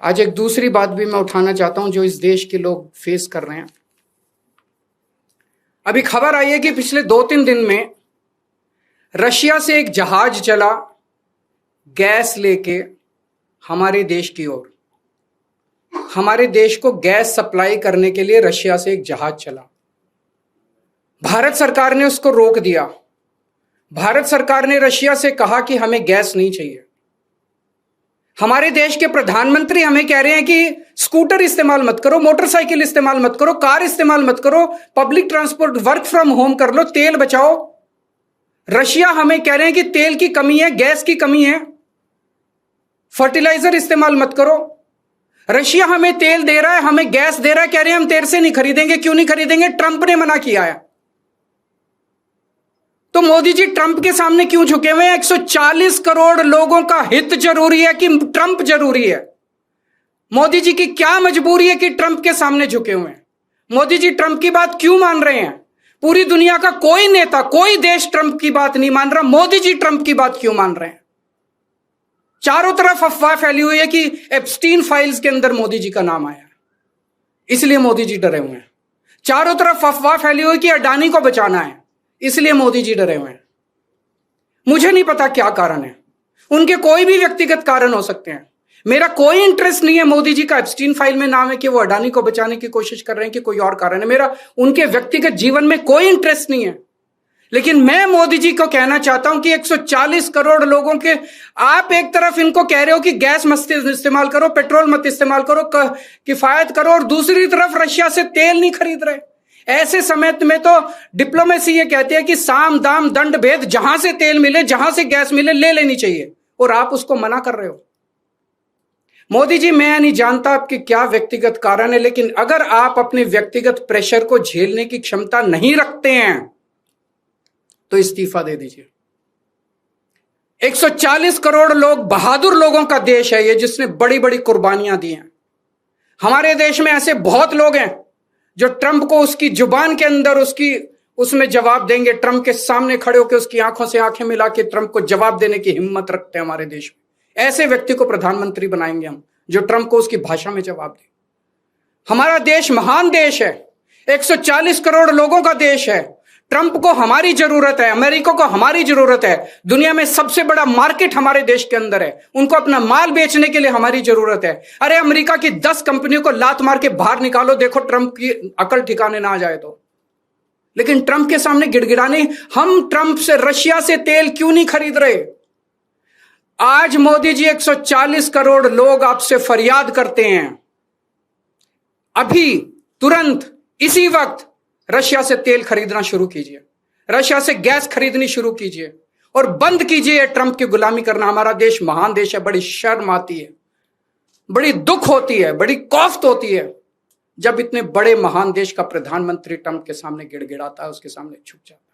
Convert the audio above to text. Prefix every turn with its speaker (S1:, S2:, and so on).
S1: आज एक दूसरी बात भी मैं उठाना चाहता हूं जो इस देश के लोग फेस कर रहे हैं। अभी खबर आई है कि पिछले 2-3 दिन में रशिया से एक जहाज चला गैस लेके हमारे देश की ओर। हमारे देश को गैस सप्लाई करने के लिए रशिया से एक जहाज चला। भारत सरकार ने उसको रोक दिया। भारत सरकार ने रशिया से कहा कि हमें गैस नहीं चाहिए। हमारे देश के प्रधानमंत्री हमें कह रहे हैं कि स्कूटर इस्तेमाल मत करो, मोटरसाइकिल इस्तेमाल मत करो, कार इस्तेमाल मत करो, public transport, work from home कर लो, तेल बचाओ। रशिया हमें कह रहे हैं कि तेल की कमी है, गैस की कमी है, फर्टिलाइजर इस्तेमाल मत करो। रशिया हमें तेल दे रहा है, हमें गैस दे रहा है, कह रहे हैं हम तेरे से नहीं खरीदेंगे। क्यों नहीं खरीदेंगे? ट्रंप ने मना किया है। तो मोदी जी ट्रंप के सामने क्यों झुके हुए हैं? 140 करोड़ लोगों का हित जरूरी है कि ट्रंप जरूरी है? मोदी जी की क्या मजबूरी है कि ट्रंप के सामने झुके हुए हैं? मोदी जी ट्रंप की बात क्यों मान रहे हैं? पूरी दुनिया का कोई नेता, कोई देश ट्रंप की बात नहीं मान रहा, मोदी जी ट्रंप की बात क्यों मान रहे हैं? चारों तरफ अफवाह फैली हुई है कि एप्स्टीन फाइल्स के अंदर मोदी जी का नाम आया, इसलिए मोदी जी डरे हुए हैं। चारों तरफ अफवाह फैली हुई कि अडानी को बचाना है, इसलिए मोदी जी डरे हुए हैं। मुझे नहीं पता क्या कारण है, उनके कोई भी व्यक्तिगत कारण हो सकते हैं। मेरा कोई इंटरेस्ट नहीं है मोदी जी का एप्स्टीन फाइल में नाम है कि वो अडानी को बचाने की कोशिश कर रहे हैं कि कोई और कारण है। मेरा उनके व्यक्तिगत जीवन में कोई इंटरेस्ट नहीं है। लेकिन मैं मोदी जी को कहना चाहता हूं कि 140 करोड़ लोगों के आप एक तरफ इनको कह रहे हो कि गैस मत इस्तेमाल करो, पेट्रोल मत इस्तेमाल करो, किफायत करो, और दूसरी तरफ रशिया से तेल नहीं खरीद रहे। ऐसे समय में तो डिप्लोमेसी ये कहती है कि साम दाम दंड भेद, जहां से तेल मिले, जहां से गैस मिले, ले लेनी चाहिए, और आप उसको मना कर रहे हो। मोदी जी, मैं नहीं जानता आपके क्या व्यक्तिगत कारण है, लेकिन अगर आप अपने व्यक्तिगत प्रेशर को झेलने की क्षमता नहीं रखते हैं तो इस्तीफा दे दीजिए। 140 करोड़ लोग, बहादुर लोगों का देश है ये, जिसने बड़ी बड़ी कुर्बानियां दी हैं। हमारे देश में ऐसे बहुत लोग हैं जो ट्रंप को उसकी जुबान के अंदर उसमें जवाब देंगे, ट्रंप के सामने खड़े होकर उसकी आंखों से आंखें मिला के ट्रंप को जवाब देने की हिम्मत रखते हैं हमारे देश में। ऐसे व्यक्ति को प्रधानमंत्री बनाएंगे हम, जो ट्रंप को उसकी भाषा में जवाब दे। हमारा देश महान देश है, 140 करोड़ लोगों का देश है। ट्रंप को हमारी जरूरत है, अमेरिका को हमारी जरूरत है। दुनिया में सबसे बड़ा मार्केट हमारे देश के अंदर है, उनको अपना माल बेचने के लिए हमारी जरूरत है। अरे अमेरिका की 10 कंपनियों को लात मार के बाहर निकालो, देखो ट्रंप की अकल ठिकाने ना आ जाए तो। लेकिन ट्रंप के सामने गिड़गिड़ाने, हम ट्रंप से, रशिया से तेल क्यों नहीं खरीद रहे? आज मोदी जी 140 करोड़ लोग आपसे फरियाद करते हैं, अभी तुरंत इसी वक्त रशिया से तेल खरीदना शुरू कीजिए, रशिया से गैस खरीदनी शुरू कीजिए, और बंद कीजिए ट्रंप की गुलामी करना। हमारा देश महान देश है। बड़ी शर्म आती है, बड़ी दुख होती है, बड़ी कौफ्त होती है जब इतने बड़े महान देश का प्रधानमंत्री ट्रंप के सामने गिड़गिड़ाता है, उसके सामने झुक जाता है।